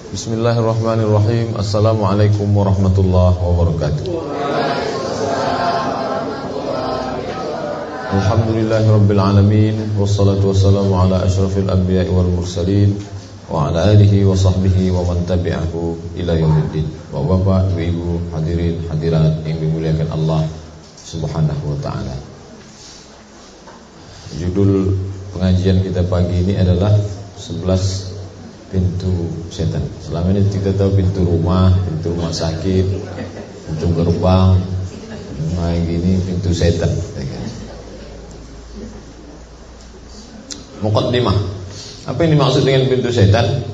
Bismillahirrahmanirrahim. Assalamualaikum warahmatullahi wabarakatuh. Alhamdulillahirabbil alamin, wassalatu wassalamu ala asyrafil anbiya'i wal mursalin wa ala alihi wa sahbihi wa man tabi'ahu ila yaumiddin. Bapak, Ibu, hadirin hadirat yang dimuliakan Allah Subhanahu wa taala. Judul pengajian kita pagi ini adalah 11 pintu setan. Selama ini kita tahu pintu rumah sakit, pintu gerbang, nah gini pintu setan. Muqaddimah. Apa yang dimaksud dengan pintu setan?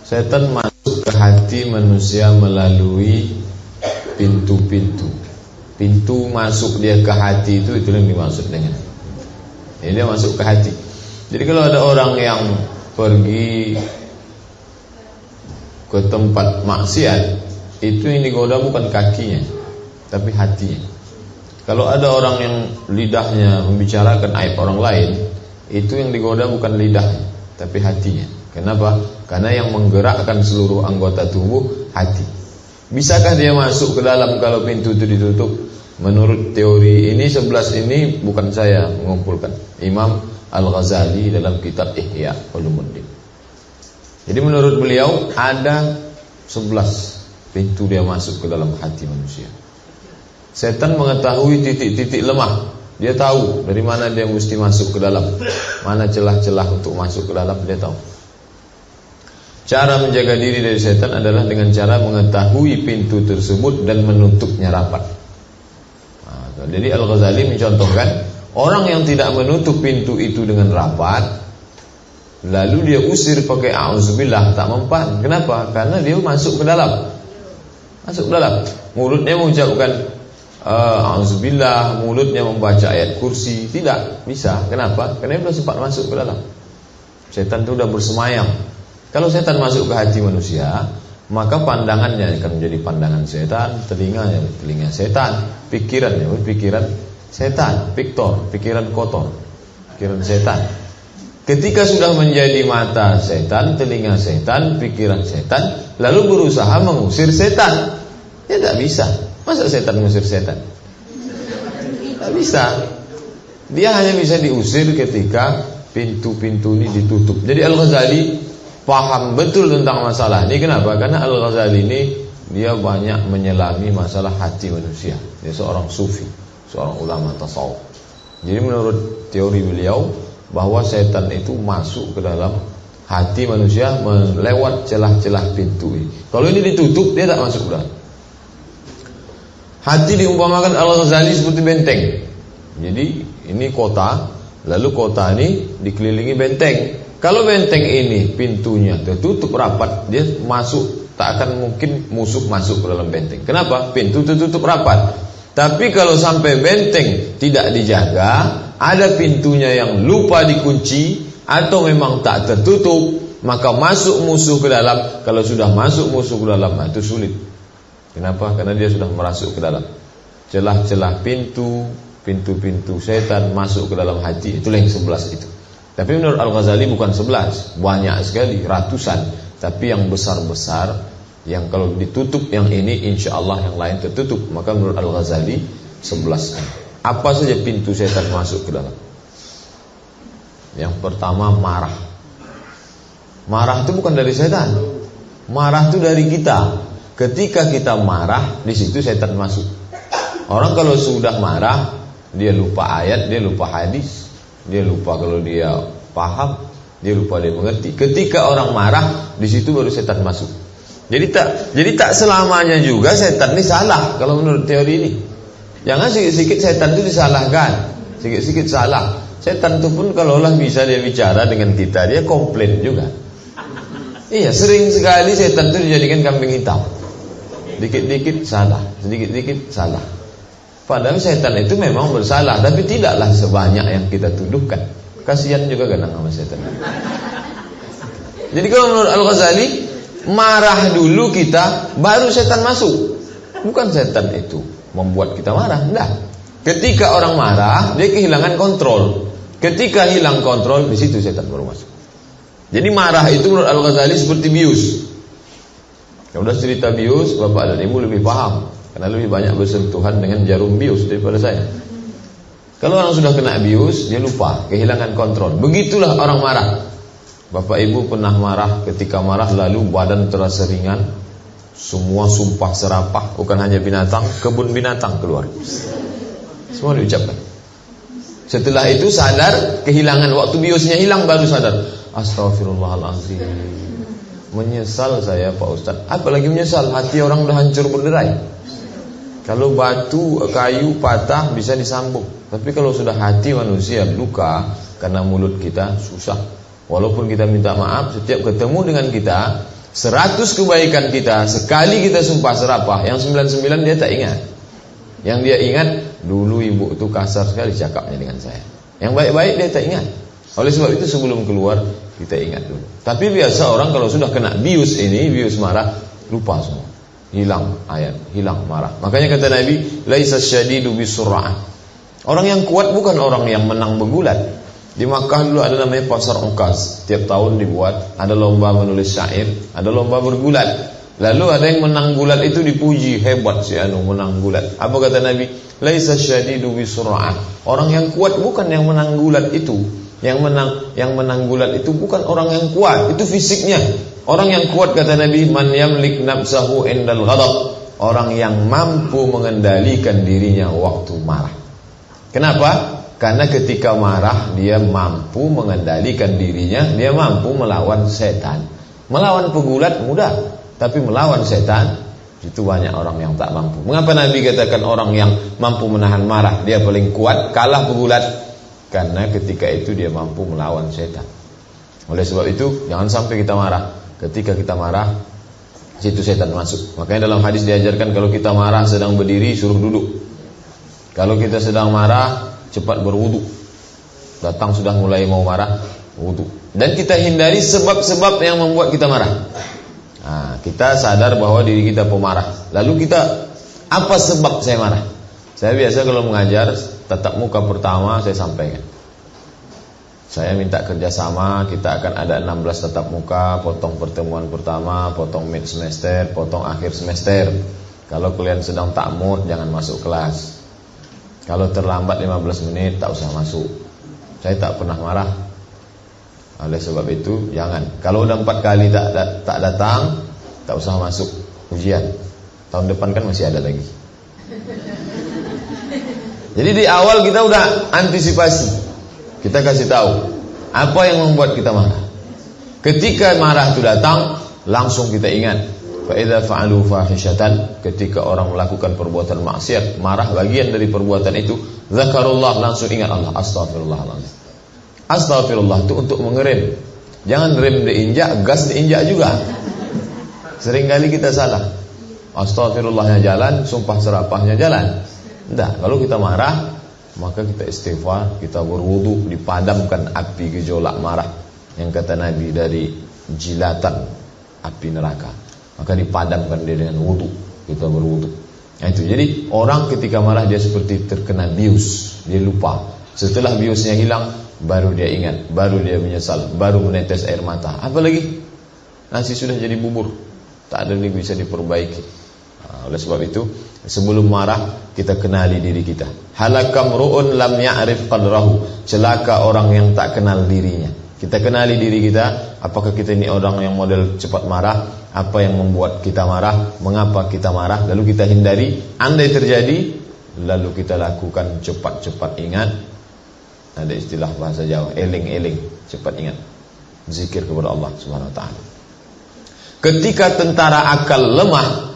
Setan masuk ke hati manusia melalui pintu-pintu. Pintu masuk dia ke hati itu yang dimaksud dengan. Ini dia masuk ke hati. Jadi kalau ada orang yang pergi ke tempat maksiat, itu yang digoda bukan kakinya, tapi hatinya. Kalau ada orang yang lidahnya membicarakan aib orang lain, itu yang digoda bukan lidahnya, tapi hatinya. Kenapa? Karena yang menggerakkan seluruh anggota tubuh hati. Bisakah dia masuk ke dalam kalau pintu itu ditutup? Menurut teori ini 11 ini bukan saya mengumpulkan, Imam Al-Ghazali dalam kitab Ihya Ulumuddin. Jadi menurut beliau ada 11 pintu dia masuk ke dalam hati manusia. Setan mengetahui titik-titik lemah. Dia tahu dari mana dia mesti masuk ke dalam, mana celah-celah untuk masuk ke dalam, dia tahu. Cara menjaga diri dari setan adalah dengan cara mengetahui pintu tersebut dan menutupnya rapat. Jadi Al-Ghazali mencontohkan orang yang tidak menutup pintu itu dengan rapat, lalu dia usir pakai a'udzubillah, tak mempan. Kenapa? Karena dia masuk ke dalam. Masuk ke dalam. Mulutnya mengucapkan a'udzubillah, mulutnya membaca ayat kursi, tidak bisa. Kenapa? Karena dia belum sempat masuk ke dalam. Setan itu sudah bersemayam. Kalau setan masuk ke hati manusia, maka pandangannya akan menjadi pandangan setan, telinganya telinga setan, pikirannya pikiran setan, pikiran kotor, pikiran setan. Ketika sudah menjadi mata setan, telinga setan, pikiran setan, lalu berusaha mengusir setan, ya tak bisa. Masa setan mengusir setan? Tak bisa. Dia hanya bisa diusir ketika pintu-pintu ini ditutup. Jadi Al-Ghazali paham betul tentang masalah ini. Kenapa? Karena Al-Ghazali ini dia banyak menyelami masalah hati manusia. Dia seorang sufi, seorang ulama tasawuf. Jadi menurut teori beliau bahwa setan itu masuk ke dalam hati manusia melewat celah-celah pintu ini. Kalau ini ditutup, dia tak masuk ke dalam. Hati diumpamakan Al-Ghazali seperti benteng. Jadi ini kota, lalu kota ini dikelilingi benteng. Kalau benteng ini pintunya tertutup rapat, dia masuk, tak akan mungkin musuh masuk ke dalam benteng. Kenapa? Pintu tertutup rapat. Tapi kalau sampai benteng tidak dijaga, ada pintunya yang lupa dikunci atau memang tak tertutup, maka masuk musuh ke dalam. Kalau sudah masuk musuh ke dalam, itu sulit. Kenapa? Karena dia sudah merasuk ke dalam celah-celah pintu-pintu setan masuk ke dalam hati. Itulah yang 11 itu. Tapi menurut Al-Ghazali bukan 11, banyak sekali, ratusan. Tapi yang besar-besar, yang kalau ditutup yang ini, insya Allah yang lain tertutup. Maka menurut Al-Ghazali 11. Apa saja pintu setan masuk ke dalam? Yang pertama marah. Marah itu bukan dari setan. Marah itu dari kita. Ketika kita marah, di situ setan masuk. Orang kalau sudah marah, dia lupa ayat, dia lupa hadis, dia lupa kalau dia paham, dia lupa dia mengerti. Ketika orang marah, di situ baru setan masuk. Jadi tak selamanya juga setan ini salah kalau menurut teori ini. Jangan sikit-sikit setan itu disalahkan, sikit-sikit salah. Setan itu pun kalaulah bisa dia bicara dengan kita, dia komplain juga. Iya, sering sekali setan itu dijadikan kambing hitam. Dikit-dikit salah, sedikit-dikit salah. Padahal setan itu memang bersalah, tapi tidaklah sebanyak yang kita tuduhkan. Kasihan juga kadang sama setan. Jadi kalau menurut Al-Ghazali, marah dulu kita, baru setan masuk. Bukan setan itu membuat kita marah, enggak. Ketika orang marah, dia kehilangan kontrol. Ketika hilang kontrol, di situ setan baru masuk. Jadi marah itu menurut Al-Ghazali seperti bius. Kalau udah cerita bius, bapak dan ibu lebih paham, karena lebih banyak bersentuhan dengan jarum bius daripada saya. Kalau orang sudah kena bius, dia lupa, kehilangan kontrol. Begitulah orang marah. Bapak ibu pernah marah, ketika marah lalu badan terasa ringan, semua sumpah serapah, bukan hanya binatang, kebun binatang keluar. Semua diucapkan. Setelah itu sadar, kehilangan, waktu biusnya hilang baru sadar. Astagfirullahaladzim, menyesal saya Pak Ustadz. Apalagi menyesal, hati orang udah hancur berderai. Kalau batu, kayu patah bisa disambung, tapi kalau sudah hati manusia luka karena mulut kita, susah. Walaupun kita minta maaf, setiap ketemu dengan kita 100 kebaikan kita, sekali kita sumpah serapah, yang 99 dia tak ingat. Yang dia ingat, dulu ibu itu kasar sekali cakapnya dengan saya. Yang baik-baik dia tak ingat. Oleh sebab itu sebelum keluar kita ingat dulu. Tapi biasa orang kalau sudah kena bius ini, bius marah, lupa semua. Hilang ayat, hilang marah. Makanya kata Nabi, laisa syadidu bisur'ah. Orang yang kuat bukan orang yang menang bergulat. Di Makkah dulu ada namanya pasar Ukaz. Tiap tahun dibuat, ada lomba menulis syair, ada lomba bergulat. Lalu ada yang menang gulat itu dipuji, hebat si anu menang gulat. Apa kata Nabi? Laisa syadidu bisur'ah. Orang yang kuat bukan yang menang gulat itu. Yang menang gulat itu bukan orang yang kuat, itu fisiknya. Orang yang kuat kata Nabi, man yamlik nafsahu indal ghadab. Orang yang mampu mengendalikan dirinya waktu marah. Kenapa? Karena ketika marah dia mampu mengendalikan dirinya, dia mampu melawan setan. Melawan pegulat mudah, tapi melawan setan itu banyak orang yang tak mampu. Mengapa Nabi katakan orang yang mampu menahan marah dia paling kuat, kalah pegulat? Karena ketika itu dia mampu melawan setan. Oleh sebab itu jangan sampai kita marah. Ketika kita marah, situ setan masuk. Makanya dalam hadis diajarkan kalau kita marah sedang berdiri suruh duduk. Kalau kita sedang marah cepat berwudu. Datang sudah mulai mau marah, wudu. Dan kita hindari sebab-sebab yang membuat kita marah. Nah, kita sadar bahwa diri kita pemarah. Lalu kita, apa sebab saya marah? Saya biasa kalau mengajar tatap muka pertama saya sampaikan. Saya minta kerjasama, kita akan ada 16 tatap muka, potong pertemuan pertama, potong mid semester, potong akhir semester. Kalau kalian sedang tak mood, jangan masuk kelas. Kalau terlambat 15 menit, tak usah masuk. Saya tak pernah marah. Oleh sebab itu, jangan. Kalau udah 4 kali tak datang, tak usah masuk ujian. Tahun depan kan masih ada lagi. Jadi di awal kita udah antisipasi. Kita kasih tahu apa yang membuat kita marah. Ketika marah itu datang, langsung kita ingat. Fa idza fa'alu fahishatan, ketika orang melakukan perbuatan maksiat, marah bagian dari perbuatan itu, zakarullah, langsung ingat Allah. Astagfirullahaladzim. Astagfirullah itu untuk mengerem. Jangan rem diinjak, gas diinjak juga. Seringkali kita salah. Astagfirullahnya jalan, sumpah serapahnya jalan. Tidak, kalau kita marah, maka kita istighfar, kita berwudu, dipadamkan api gejolak marah yang kata Nabi dari jilatan api neraka. Maka dipadamkan dia dengan wudu, kita berwudu. Nah itu, jadi orang ketika marah dia seperti terkena bius, dia lupa. Setelah biusnya hilang, baru dia ingat, baru dia menyesal, baru menetes air mata. Apalagi nasi sudah jadi bubur, tak ada lagi bisa diperbaiki. Oleh sebab itu, sebelum marah kita kenali diri kita. Halakam ru'un lam ya'rif qadrahu. Celaka orang yang tak kenal dirinya. Kita kenali diri kita. Apakah kita ini orang yang model cepat marah? Apa yang membuat kita marah? Mengapa kita marah? Lalu kita hindari. Andai terjadi, lalu kita lakukan cepat-cepat ingat. Ada istilah bahasa Jawa, eling-eling, cepat ingat. Zikir kepada Allah Subhanahu wa taala. Ketika tentara akal lemah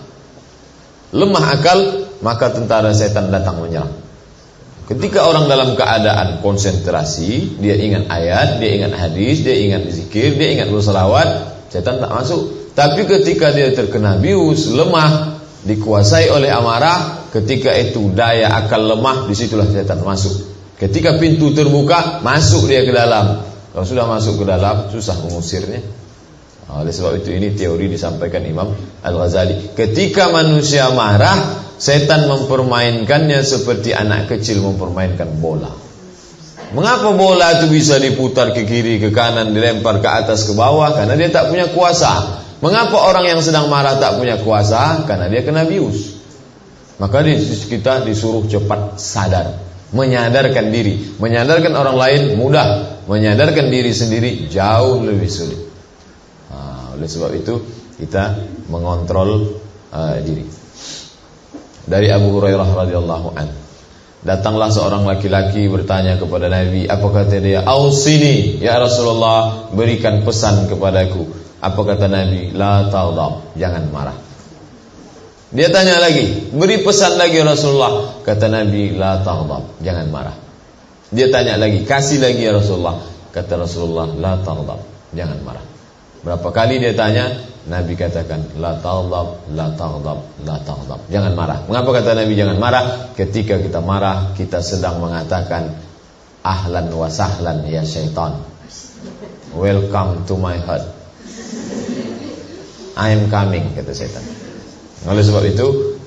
akal, maka tentara setan datang menyerang. Ketika orang dalam keadaan konsentrasi, dia ingat ayat, dia ingat hadis, dia ingat zikir, dia ingat berselawat, setan tak masuk. Tapi ketika dia terkena bius, lemah, dikuasai oleh amarah, ketika itu daya akal lemah, disitulah setan masuk. Ketika pintu terbuka, masuk dia ke dalam. Kalau sudah masuk ke dalam, susah mengusirnya. Oleh sebab itu ini teori disampaikan Imam Al-Ghazali. Ketika manusia marah, setan mempermainkannya seperti anak kecil mempermainkan bola. Mengapa bola itu bisa diputar ke kiri, ke kanan, dilempar ke atas, ke bawah? Karena dia tak punya kuasa. Mengapa orang yang sedang marah tak punya kuasa? Karena dia kena bius. Maka kita disuruh cepat sadar, menyadarkan diri. Menyadarkan orang lain mudah, menyadarkan diri sendiri jauh lebih sulit. Oleh sebab itu kita mengontrol diri. Dari Abu Hurairah radhiyallahu anhu, datanglah seorang laki-laki bertanya kepada Nabi. Apa kata dia? Ausini ya Rasulullah, berikan pesan kepadaku. Apa kata Nabi? La taghdab, jangan marah. Dia tanya lagi, beri pesan lagi ya Rasulullah. Kata Nabi, la taghdab, jangan marah. Dia tanya lagi, kasih lagi ya Rasulullah. Kata Rasulullah, la taghdab, jangan marah. Berapa kali dia tanya, Nabi katakan, la taghdab, la taghdab, la taghdab, jangan marah. Mengapa kata Nabi jangan marah? Ketika kita marah, kita sedang mengatakan, ahlan wa sahlan ya syaitan, welcome to my heart, I am coming, kata syaitan. Oleh sebab itu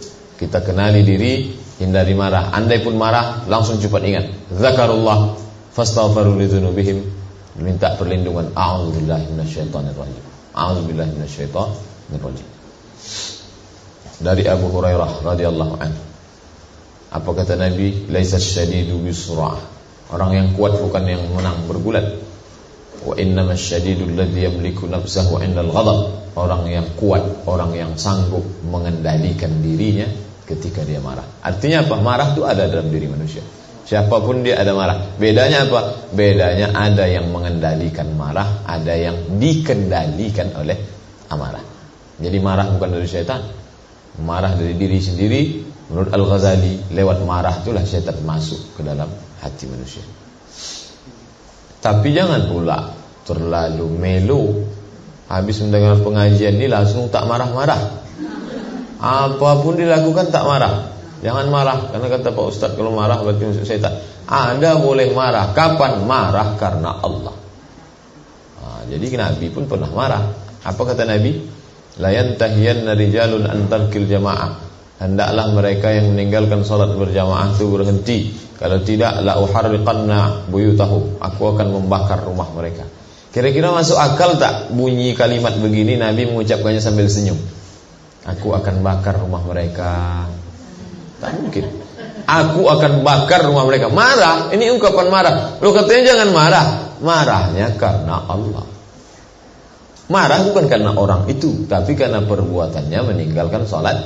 kita kenali diri, hindari marah. Andai pun marah, langsung cepat ingat, zakarullah fastaghfiru lidzunubihim, minta perlindungan. A'udzubillahi minasyaitonir rajim. A'udzubillahi minasyaitonir rajim. Dari Abu Hurairah radhiyallahu anhu, apa kata Nabi? Laisa syadidu bisur'ah, orang yang kuat bukan yang menang bergulat. Wa innamas syadidul ladzi yamliku nafsahu 'indal ghadab, orang yang kuat, orang yang sanggup mengendalikan dirinya ketika dia marah. Artinya apa? Marah itu ada dalam diri manusia. Siapapun dia ada marah. Bedanya apa? Bedanya ada yang mengendalikan marah, ada yang dikendalikan oleh amarah. Jadi marah bukan dari syaitan, marah dari diri sendiri. Menurut Al-Ghazali, lewat marah itulah syaitan masuk ke dalam hati manusia. Tapi jangan pula terlalu melo. Habis mendengar pengajian ini langsung tak marah-marah. Apapun dilakukan tak marah. Jangan marah, karena kata Pak Ustaz, kalau marah berarti masuk syaitan. Anda boleh marah. Kapan? Marah karena Allah. Jadi Nabi pun pernah marah. Apa kata Nabi? La yantahiyanna rijalun an tarkil jamaah. Hendaklah mereka yang meninggalkan salat berjamaah itu berhenti. Kalau tidak, la uharriqanna buyutahum, aku akan membakar rumah mereka. Kira-kira masuk akal tak bunyi kalimat begini Nabi mengucapkannya sambil senyum? Aku akan bakar rumah mereka. Tak mungkin. Aku akan bakar rumah mereka. Marah, ini ungkapan marah. Loh, katanya jangan marah. Marahnya karena Allah. Marah bukan karena orang itu, tapi karena perbuatannya meninggalkan salat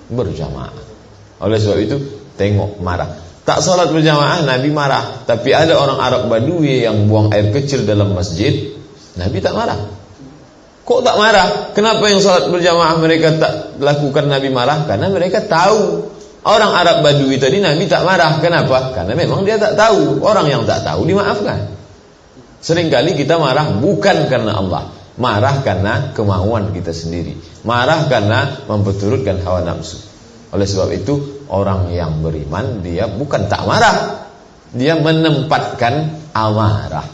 berjamaah. Oleh sebab itu, tengok marah. Tak salat berjamaah, Nabi marah. Tapi ada orang Arab Badui yang buang air kecil dalam masjid, Nabi tak marah. Kok tak marah? Kenapa yang salat berjamaah mereka tak lakukan, Nabi marah? Karena mereka tahu. Orang Arab Badui tadi Nabi tak marah. Kenapa? Karena memang dia tak tahu. Orang yang tak tahu dimaafkan. Seringkali kita marah bukan karena Allah, marah karena kemauan kita sendiri, marah karena memperturutkan hawa nafsu. Oleh sebab itu, orang yang beriman dia bukan tak marah, dia menempatkan amarah.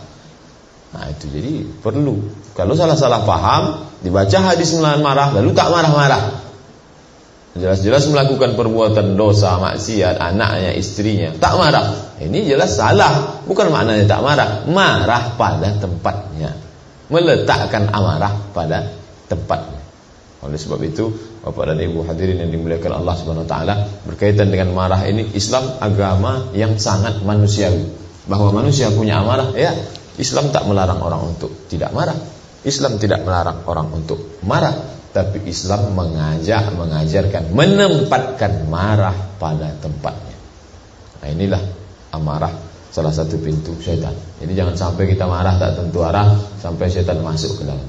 Nah itu jadi perlu. Kalau salah-salah paham, dibaca hadis melarang marah, lalu tak marah-marah. Jelas-jelas melakukan perbuatan dosa, maksiat, anaknya, istrinya, tak marah. Ini jelas salah. Bukan maknanya tak marah, marah pada tempatnya, meletakkan amarah pada tempatnya. Oleh sebab itu, Bapak dan Ibu hadirin yang dimuliakan Allah Subhanahu wa taala, berkaitan dengan marah ini, Islam agama yang sangat manusiawi. Bahwa manusia punya amarah, ya, Islam tak melarang orang untuk tidak marah. Islam tidak melarang orang untuk marah, tapi Islam mengajarkan menempatkan marah pada tempatnya. Nah, inilah amarah, salah satu pintu syaitan. Jadi jangan sampai kita marah tak tentu arah sampai syaitan masuk ke dalam.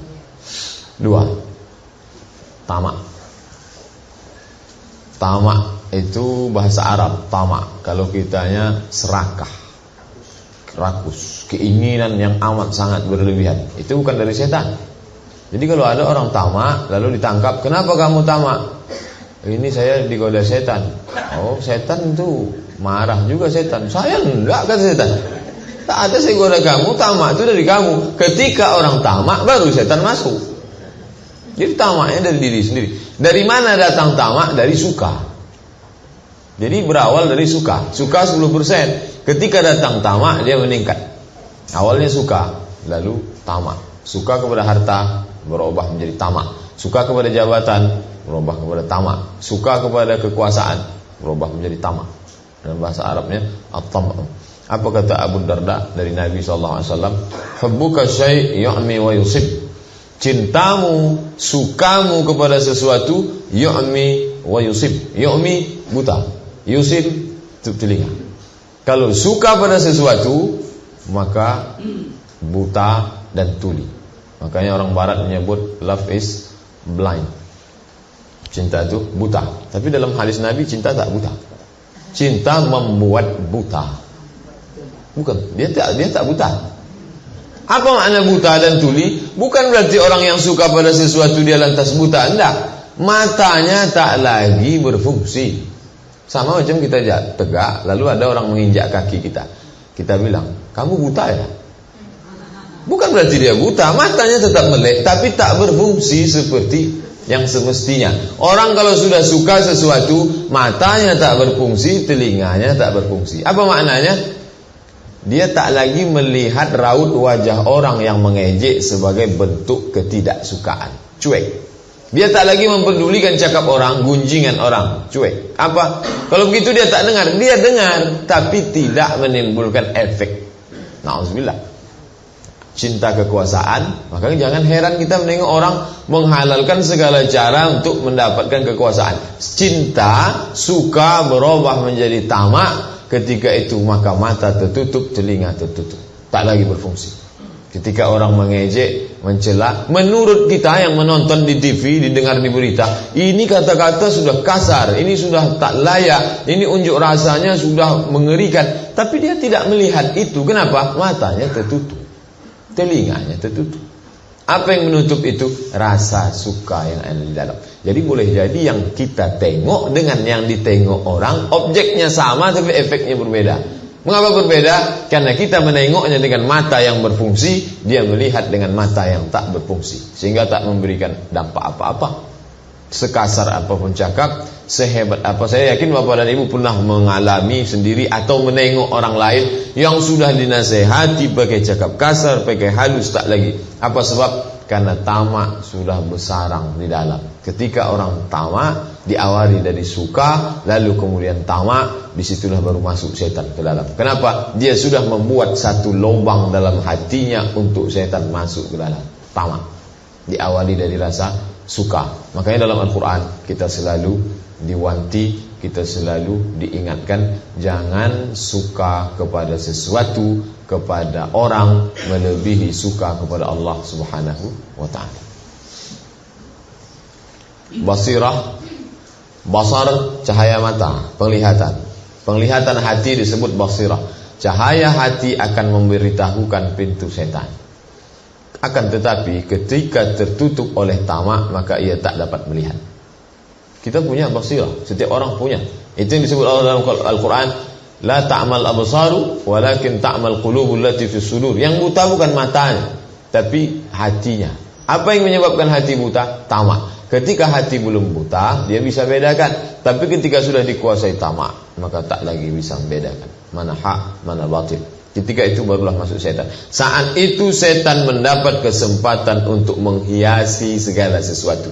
2. Tamak. Tamak itu bahasa Arab, tamak. Kalau kitanya serakah, rakus, keinginan yang amat sangat berlebihan. Itu bukan dari setan. Jadi kalau ada orang tamak lalu ditangkap, kenapa kamu tamak? Ini saya digoda setan. Oh, setan itu marah juga setan. Saya enggak, kata setan. Tak ada saya goda kamu, tamak itu dari kamu. Ketika orang tamak baru setan masuk. Jadi tamaknya dari diri sendiri. Dari mana datang tamak? Dari suka. Jadi berawal dari suka. Suka 10%. Ketika datang tamak dia meningkat. Awalnya suka, lalu tamak. Suka kepada harta berubah menjadi tamak. Suka kepada jabatan, berubah kepada tamak. Suka kepada kekuasaan, berubah menjadi tamak. Dalam bahasa Arabnya at-tam'. Apa kata Abu Darda dari Nabi SAW? Hubbuka syai' yu'mi wa yusib. Cintamu, sukamu kepada sesuatu, yu'mi wa yusib. Yu'mi buta, yusib tutup telinga. Kalau suka pada sesuatu, maka buta dan tuli. Makanya orang barat menyebut love is blind. Cinta itu buta. Tapi dalam hadis Nabi, cinta tak buta. Cinta membuat buta. Bukan, dia tak buta. Apa makna buta dan tuli? Bukan berarti orang yang suka pada sesuatu dia lantas buta. Enggak. Matanya tak lagi berfungsi. Sama macam kita tegak, lalu ada orang menginjak kaki kita. Kita bilang, kamu buta ya? Bukan berarti dia buta, matanya tetap melek, tapi tak berfungsi seperti yang semestinya. Orang kalau sudah suka sesuatu, matanya tak berfungsi, telinganya tak berfungsi. Apa maknanya? Dia tak lagi melihat raut wajah orang yang mengejek sebagai bentuk ketidaksukaan. Cuek. Dia tak lagi memperdulikan cakap orang, gunjingan orang. Cuek. Apa? Kalau begitu dia tak dengar. Dia dengar, tapi tidak menimbulkan efek. Na'udzubillah. Cinta kekuasaan, maka jangan heran kita menengok orang menghalalkan segala cara untuk mendapatkan kekuasaan. Cinta, suka berubah menjadi tamak. Ketika itu maka mata tertutup, telinga tertutup, tak lagi berfungsi. Ketika orang mengejek, mencela, menurut kita yang menonton di TV, didengar di berita, ini kata-kata sudah kasar, ini sudah tak layak, ini unjuk rasanya sudah mengerikan. Tapi dia tidak melihat itu. Kenapa? Matanya tertutup, telinganya tertutup. Apa yang menutup itu? Rasa suka yang ada di dalam. Jadi boleh jadi yang kita tengok dengan yang ditengok orang, objeknya sama tapi efeknya berbeda. Mengapa berbeda? Karena kita menengoknya dengan mata yang berfungsi, dia melihat dengan mata yang tak berfungsi, sehingga tak memberikan dampak apa-apa. Sekasar apapun cakap, sehebat apa, saya yakin Bapak dan Ibu pernah mengalami sendiri atau menengok orang lain yang sudah dinasehati pakai cakap kasar, pakai halus, tak lagi. Apa sebab? Karena tamak sudah bersarang di dalam. Ketika orang tamak diawali dari suka, lalu kemudian tamak, disitulah baru masuk setan ke dalam. Kenapa? Dia sudah membuat satu lubang dalam hatinya untuk setan masuk ke dalam. Tamak diawali dari rasa suka. Makanya dalam Al-Quran kita selalu diwanti, kita selalu diingatkan, jangan suka kepada sesuatu, kepada orang melebihi suka kepada Allah Subhanahu wa ta'ala. Basirah, basar, cahaya mata, penglihatan. Penglihatan hati disebut basirah. Cahaya hati akan memberitahukan pintu setan. Akan tetapi ketika tertutup oleh tamak, maka ia tak dapat melihat. Kita punya basirah, setiap orang punya. Itu yang disebut Allah dalam Al-Quran, la ta'mal absaru walakin ta'mal qulubul lati fis sudur. Yang buta bukan matanya, tapi hatinya. Apa yang menyebabkan hati buta? Tamak. Ketika hati belum buta, dia bisa bedakan. Tapi ketika sudah dikuasai tamak, maka tak lagi bisa membedakan mana hak, mana batil. Ketika itu barulah masuk setan. Saat itu setan mendapat kesempatan untuk menghiasi segala sesuatu.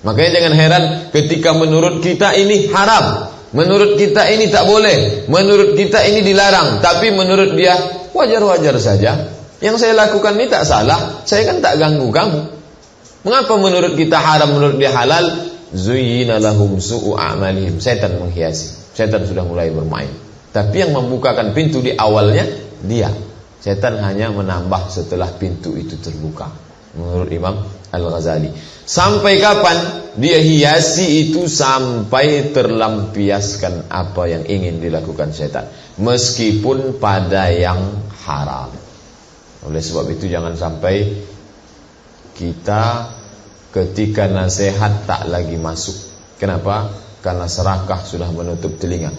Makanya jangan heran ketika menurut kita ini haram, menurut kita ini tak boleh, menurut kita ini dilarang, tapi menurut dia wajar-wajar saja. Yang saya lakukan ini tak salah, saya kan tak ganggu kamu. Mengapa menurut kita haram, menurut dia halal? Zuyyina lahum su'u a'malihim. Setan menghiasi. Setan sudah mulai bermain. Tapi yang membukakan pintu di awalnya dia. Setan hanya menambah setelah pintu itu terbuka. Menurut Imam Al-Ghazali. Sampai kapan dia hiasi itu? Sampai terlampiaskan apa yang ingin dilakukan setan, meskipun pada yang haram. Oleh sebab itu jangan sampai kita ketika nasihat tak lagi masuk. Kenapa? Karena serakah sudah menutup telinga.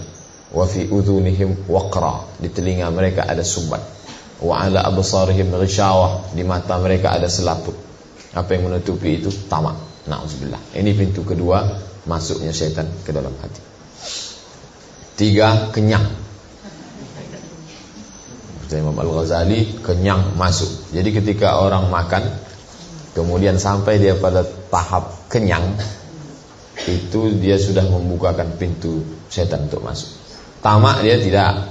Wa fi udhunihim waqra, di telinga mereka ada sumbat. Wa ala absarihim ghishawah, di mata mereka ada selaput. Apa yang menutupi itu? Tamak. Na'udzubillah. Ini pintu kedua masuknya setan ke dalam hati. 3, kenyang. Imam Al-Ghazali, kenyang masuk. Jadi ketika orang makan, kemudian sampai dia pada tahap kenyang, itu dia sudah membukakan pintu setan untuk masuk. Tamak dia tidak,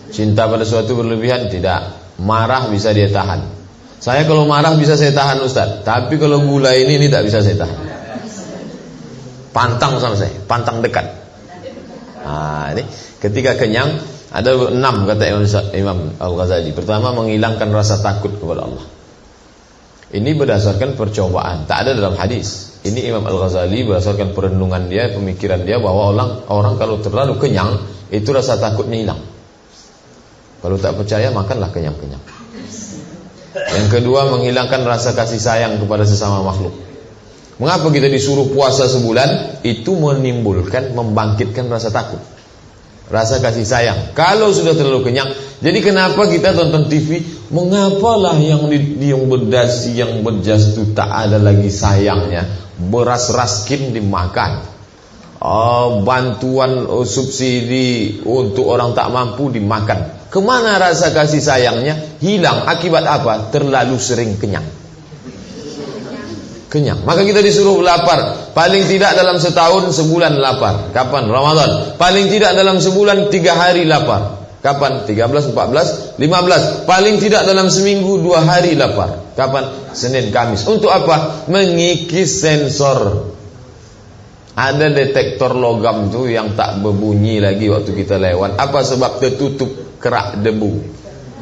cinta pada sesuatu berlebihan tidak, marah bisa dia tahan. Saya kalau marah bisa saya tahan Ustaz, tapi kalau gula ini tak bisa saya tahan. Pantang sama saya, pantang dekat. Nah, ini ketika kenyang ada 6 kata Imam Al-Ghazali. Pertama, menghilangkan rasa takut kepada Allah. Ini berdasarkan percobaan, tak ada dalam hadis. Ini Imam Al-Ghazali berdasarkan perenungan dia, pemikiran dia, bahwa orang kalau terlalu kenyang itu rasa takutnya hilang. Kalau tak percaya, makanlah kenyang-kenyang. Yang kedua, menghilangkan rasa kasih sayang kepada sesama makhluk. Mengapa kita disuruh puasa sebulan? Itu menimbulkan, membangkitkan rasa takut, rasa kasih sayang. Kalau sudah terlalu kenyang, jadi kenapa kita tonton TV? Mengapalah yang berdasi, yang berjas itu tak ada lagi sayangnya. Beras raskin dimakan, bantuan subsidi untuk orang tak mampu dimakan. Kemana rasa kasih sayangnya? Hilang. Akibat apa? Terlalu sering kenyang. Maka kita disuruh lapar. Paling tidak dalam setahun sebulan lapar. Kapan? Ramadan. Paling tidak dalam sebulan 3 hari lapar. Kapan? 13, 14, 15. Paling tidak dalam seminggu 2 hari lapar. Kapan? Senin, Kamis. Untuk apa? Mengikis sensor. Ada detektor logam tuh yang tak berbunyi lagi waktu kita lewat. Apa sebab? Tertutup kerak debu.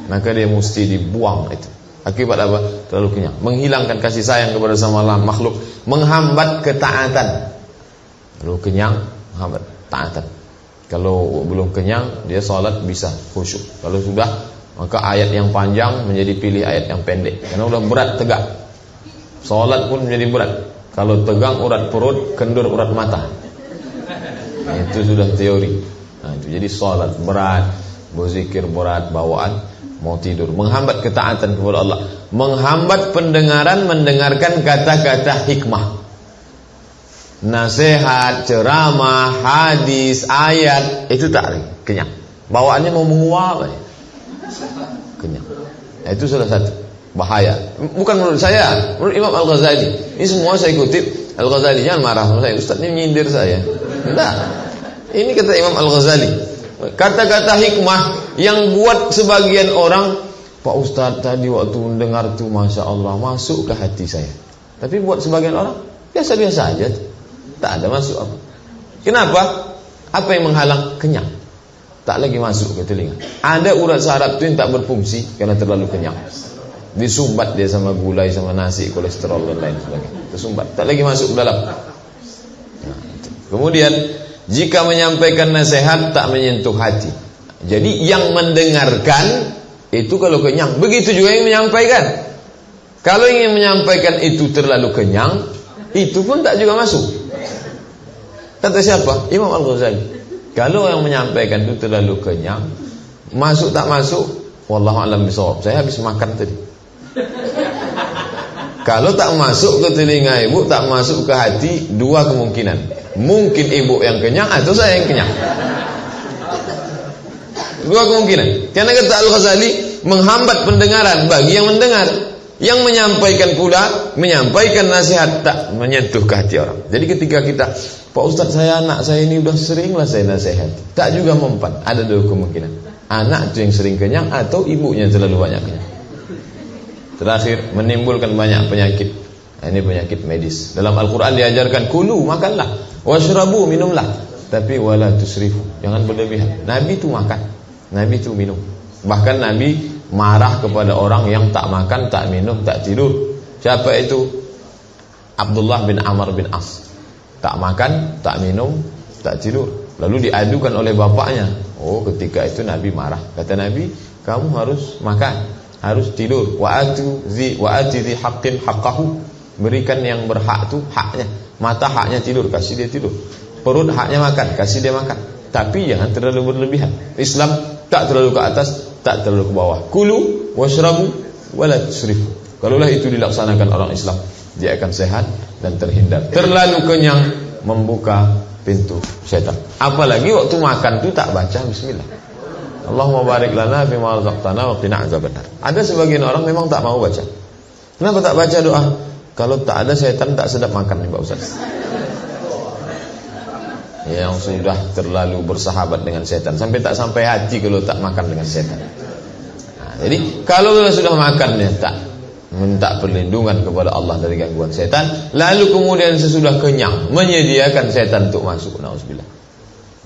Maka dia mesti dibuang itu. Akibat apa? Terlalu kenyang. Menghilangkan kasih sayang kepada sama makhluk. Menghambat ketaatan. Terlalu kenyang, menghambat taatan. Kalau belum kenyang, dia sholat bisa khusyuk. Kalau sudah, maka ayat yang panjang menjadi pilih ayat yang pendek. Karena sudah berat tegak. Sholat pun menjadi berat. Kalau tegang urat perut, kendur urat mata. Nah, itu sudah teori. Nah, itu jadi sholat berat, berzikir berat, bawaan mau tidur. Menghambat ketaatan kepada Allah. Menghambat pendengaran, mendengarkan kata-kata hikmah, nasihat, ceramah, hadis, ayat. Itu tak kenyang. Bawaannya mau menguap, kenyang. Nah, itu salah satu bahaya. Bukan menurut saya, menurut Imam Al-Ghazali. Ini semua saya kutip. Al-Ghazali, jangan marah sama saya, Ustaz ini menyindir saya. Tidak. Ini kata Imam Al-Ghazali. Kata-kata hikmah yang buat sebagian orang, Pak Ustaz tadi waktu mendengar itu Masya Allah masuk ke hati saya. Tapi buat sebagian orang biasa-biasa aja, tak ada masuk apa. Kenapa? Apa yang menghalang? Kenyang. Tak lagi masuk ke telinga. Ada urat saraf itu yang tak berfungsi karena terlalu kenyang. Disumbat dia sama gulai, sama nasi, kolesterol dan lain sebagainya. Tersumbat, tak lagi masuk ke dalam. Nah, kemudian jika menyampaikan nasihat tak menyentuh hati. Jadi yang mendengarkan itu kalau kenyang, begitu juga yang menyampaikan. Kalau yang menyampaikan itu terlalu kenyang, itu pun tak juga masuk. Kata siapa? Imam Al-Ghazali. Kalau yang menyampaikan itu terlalu kenyang, masuk tak masuk, wallahu a'lam bishawab. Saya habis makan tadi. Kalau tak masuk ke telinga ibu, tak masuk ke hati, 2 kemungkinan. Mungkin ibu yang kenyang atau saya yang kenyang. 2 kemungkinan. Karena kata Al-Ghazali, menghambat pendengaran bagi yang mendengar. Yang menyampaikan pula, menyampaikan nasihat tak menyentuh ke hati orang. Jadi ketika kita, Pak Ustaz saya anak saya ini udah seringlah saya nasihati, tak juga mempan. Ada 2 kemungkinan. Anak itu yang sering kenyang atau ibunya terlalu banyak kenyang. Terakhir, menimbulkan banyak penyakit. Ini penyakit medis. Dalam Al-Quran diajarkan, kulu, makanlah, washrabu, minumlah. Tapi wala tusrifu, jangan berlebihan. Nabi itu makan, Nabi itu minum. Bahkan Nabi marah kepada orang yang tak makan, tak minum, tak tidur. Siapa itu? Abdullah bin Amr bin As. Tak makan, tak minum, tak tidur. Lalu diadukan oleh bapaknya. Oh, ketika itu Nabi marah. Kata Nabi, kamu harus makan, harus tidur. Wa ati dzi haqqin haqqahu. Berikan yang berhak itu haknya. Mata haknya tidur, kasih dia tidur. Perut haknya makan, kasih dia makan. Tapi jangan terlalu berlebihan. Islam tak terlalu ke atas, tak terlalu ke bawah. Kulu washrabu wala tusrifu. Kalaulah itu dilaksanakan orang Islam, dia akan sehat dan terhindar. Terlalu kenyang membuka pintu syaitan. Apalagi waktu makan itu tak baca bismillah. Allahumma barik lana fima razaqtana wa qina azabannar. Ada sebagian orang memang tak mau baca. Kenapa tak baca doa? Kalau tak ada setan tak sedap makan nih Pak Ustaz. Yang sudah terlalu bersahabat dengan setan, sampai tak sampai hati kalau tak makan dengan setan. Nah, jadi kalau sudah makan ya tak minta perlindungan kepada Allah dari gangguan setan, lalu kemudian sesudah kenyang menyediakan setan untuk masuk. Nauzubillah.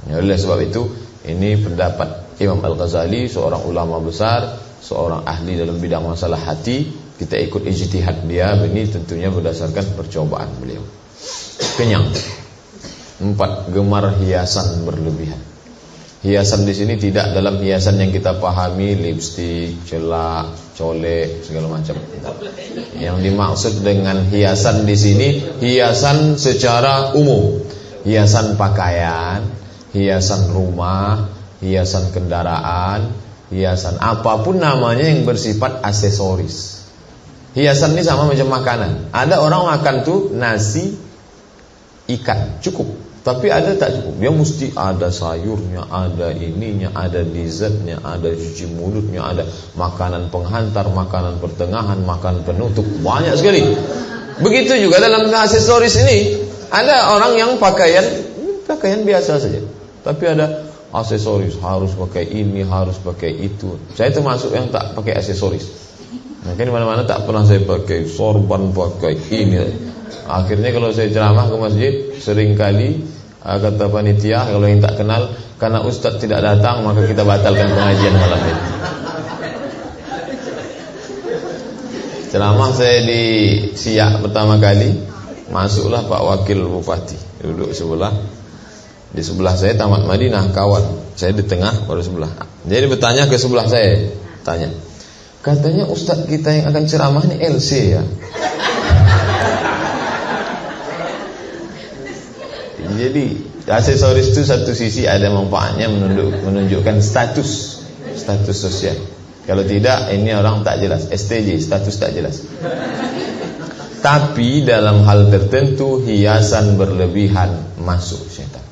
Ya, oleh sebab itu ini pendapat Imam Al-Ghazali, seorang ulama besar, seorang ahli dalam bidang masalah hati. Kita ikut ijtihad dia, ini tentunya berdasarkan percobaan beliau. Kenyang. 4. Gemar hiasan berlebihan. Hiasan di sini tidak dalam hiasan yang kita pahami, lipstik, celak, colek, segala macam. Yang dimaksud dengan hiasan di sini, hiasan secara umum. Hiasan pakaian, hiasan rumah, hiasan kendaraan, hiasan apapun namanya yang bersifat aksesoris. Hiasan ini sama macam makanan. Ada orang makan tuh nasi, ikan, cukup. Tapi ada tak cukup. Dia mesti ada sayurnya, ada ininya, ada dessertnya, ada cuci mulutnya, ada makanan penghantar, makanan pertengahan, makanan penutup. Banyak sekali. Begitu juga dalam aksesoris ini. Ada orang yang pakaian biasa saja, tapi ada aksesoris, harus pakai ini, harus pakai itu. Saya termasuk yang tak pakai aksesoris. Makanya di mana-mana tak pernah saya pakai sorban, pakai ini. Akhirnya kalau saya ceramah ke masjid, seringkali kata panitia, kalau yang tak kenal, karena ustaz tidak datang maka kita batalkan pengajian malam ini. Ceramah saya di Siak pertama kali, masuklah Pak Wakil Bupati, duduk sebelah. Di sebelah saya Tamat Madinah, kawan. Saya di tengah, baru sebelah. Jadi bertanya ke sebelah saya, tanya, katanya ustaz kita yang akan ceramah ini LC ya. Jadi aksesoris itu satu sisi ada manfaatnya, menunjukkan status sosial. Kalau tidak ini orang tak jelas, STJ, status tak jelas. Tapi dalam hal tertentu hiasan berlebihan masuk setan.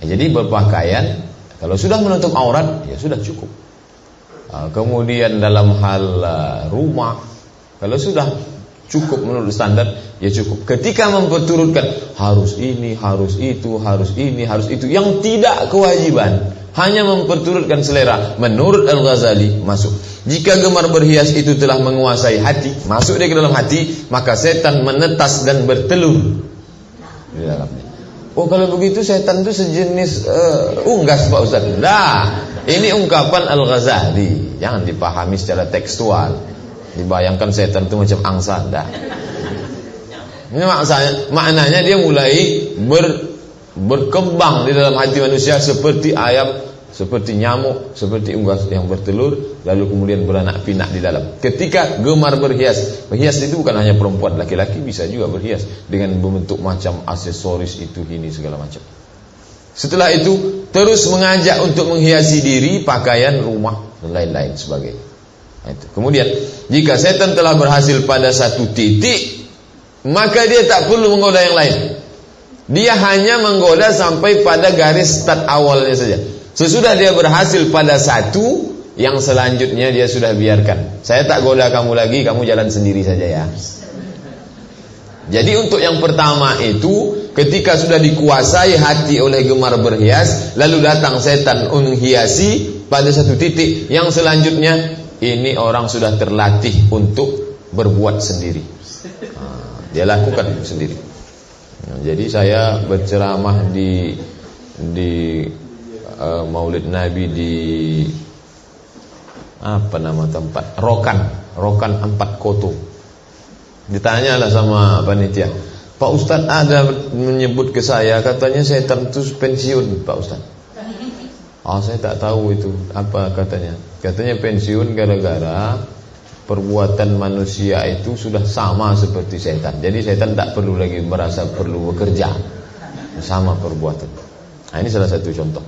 Jadi berpakaian kalau sudah menutup aurat ya sudah cukup. Kemudian dalam hal rumah, kalau sudah cukup menurut standar ya cukup. Ketika memperturutkan harus ini, harus itu, harus ini, harus itu, yang tidak kewajiban, hanya memperturutkan selera, menurut Al-Ghazali masuk. Jika gemar berhias itu telah menguasai hati, masuk dia ke dalam hati, maka setan menetas dan bertelur di dalamnya. Oh kalau begitu setan itu sejenis unggas Pak Ustaz. Nah, ini ungkapan Al-Ghazali, jangan dipahami secara tekstual. Dibayangkan setan itu macam angsa. Dah. Ini maknanya dia mulai berkembang di dalam hati manusia seperti ayam, seperti nyamuk, seperti unggas yang bertelur, lalu kemudian beranak pinak di dalam. Ketika gemar berhias, berhias itu bukan hanya perempuan, laki-laki bisa juga berhias dengan membentuk macam aksesoris itu ini segala macam. Setelah itu terus mengajak untuk menghiasi diri, pakaian, rumah dan lain-lain sebagainya. Kemudian jika setan telah berhasil pada satu titik, maka dia tak perlu menggoda yang lain. Dia hanya menggoda sampai pada garis start awalnya saja. Sesudah dia berhasil pada satu, yang selanjutnya dia sudah biarkan. Saya tak goda kamu lagi, kamu jalan sendiri saja ya. Jadi untuk yang pertama itu, ketika sudah dikuasai hati oleh gemar berhias, lalu datang setan menghiasi pada satu titik, yang selanjutnya ini orang sudah terlatih untuk berbuat sendiri. Dia lakukan sendiri. Jadi saya berceramah di Maulid Nabi di apa nama tempat? Rokan 4 Koto. Ditanyalah sama panitia, Pak Ustaz ada menyebut ke saya, katanya setan itu pensiun Pak Ustaz. Saya tak tahu itu apa katanya. Katanya pensiun gara-gara perbuatan manusia itu sudah sama seperti setan. Jadi setan tak perlu lagi merasa perlu bekerja, sama perbuatan. Nah, ini salah satu contoh.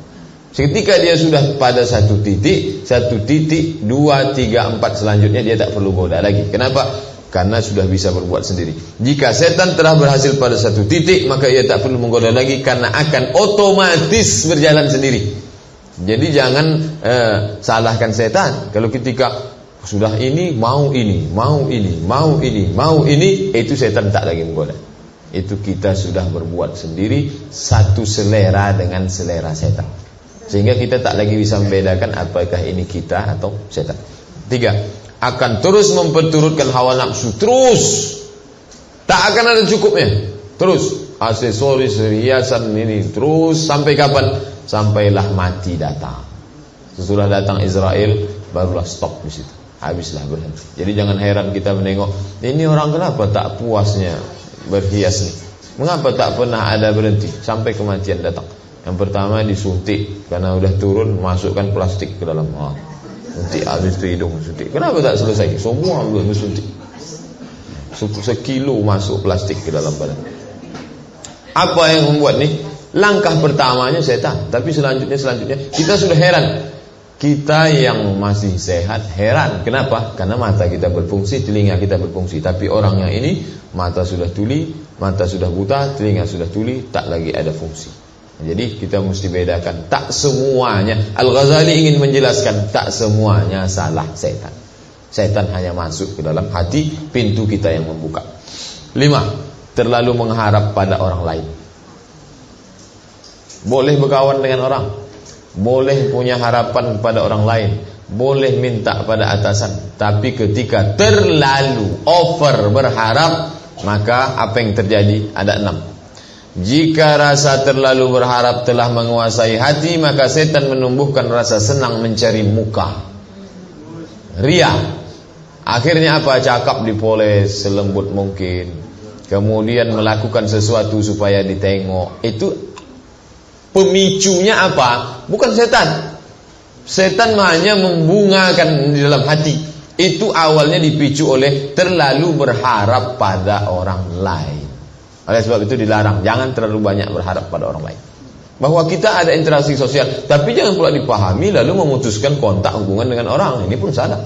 Ketika dia sudah pada satu titik, 2, 3, 4 selanjutnya dia tak perlu goda lagi. Kenapa? Karena sudah bisa berbuat sendiri. Jika setan telah berhasil pada satu titik, maka ia tak perlu menggoda lagi, karena akan otomatis berjalan sendiri. Jadi jangan salahkan setan. Kalau ketika Sudah ini, mau ini, mau ini, mau ini, mau ini, itu setan tak lagi menggoda. Itu kita sudah berbuat sendiri satu selera dengan selera setan, sehingga kita tak lagi bisa membedakan apakah ini kita atau setan. 3, akan terus memperturutkan hawa nafsu, terus tak akan ada cukupnya, terus aksesoris, hiasan ini terus sampai kapan? Sampailah mati datang. Sesudah datang Israel, barulah stop di situ. Habislah, berhenti. Jadi jangan heran kita menengok, ini orang kenapa tak puasnya berhias nih? Mengapa tak pernah ada berhenti sampai kematian datang? Yang pertama disuntik, karena udah turun masukkan plastik ke dalam. Suntik habis itu hidung suntik. Kenapa tak selesai? Semua udah disuntik. Sekilo masuk plastik ke dalam badan. Apa yang membuat nih? Langkah pertamanya setan, tapi selanjutnya kita sudah heran. Kita yang masih sehat heran. Kenapa? Karena mata kita berfungsi, telinga kita berfungsi. Tapi orang yang ini mata sudah tuli, mata sudah buta, telinga sudah tuli, tak lagi ada fungsi. Jadi kita mesti bedakan. Tak semuanya, Al-Ghazali ingin menjelaskan, tak semuanya salah setan. Setan hanya masuk ke dalam hati, pintu kita yang membuka. 5, terlalu mengharap pada orang lain. Boleh berkawan dengan orang, boleh punya harapan pada orang lain, boleh minta pada atasan, tapi ketika terlalu over berharap, maka apa yang terjadi? Ada 6. Jika rasa terlalu berharap telah menguasai hati, maka setan menumbuhkan rasa senang mencari muka, ria. Akhirnya apa? Cakap dipoles selembut mungkin, kemudian melakukan sesuatu supaya ditengok. Itu pemicunya apa? Bukan setan. Setan hanya membungakan di dalam hati. Itu awalnya dipicu oleh terlalu berharap pada orang lain. Oleh sebab itu dilarang, jangan terlalu banyak berharap pada orang lain. Bahwa kita ada interaksi sosial, tapi jangan pula dipahami lalu memutuskan kontak hubungan dengan orang. Ini pun salah.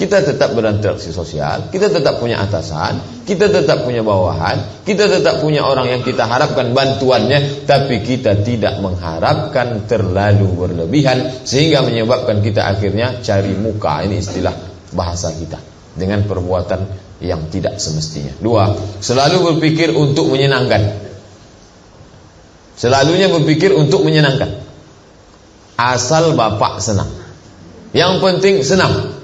Kita tetap berinteraksi sosial, kita tetap punya atasan, kita tetap punya bawahan, kita tetap punya orang yang kita harapkan bantuannya, tapi kita tidak mengharapkan terlalu berlebihan sehingga menyebabkan kita akhirnya cari muka. Ini istilah bahasa kita, dengan perbuatan yang tidak semestinya. 2, selalu berpikir untuk menyenangkan. Selalunya berpikir untuk menyenangkan. Asal bapak senang, yang penting senang.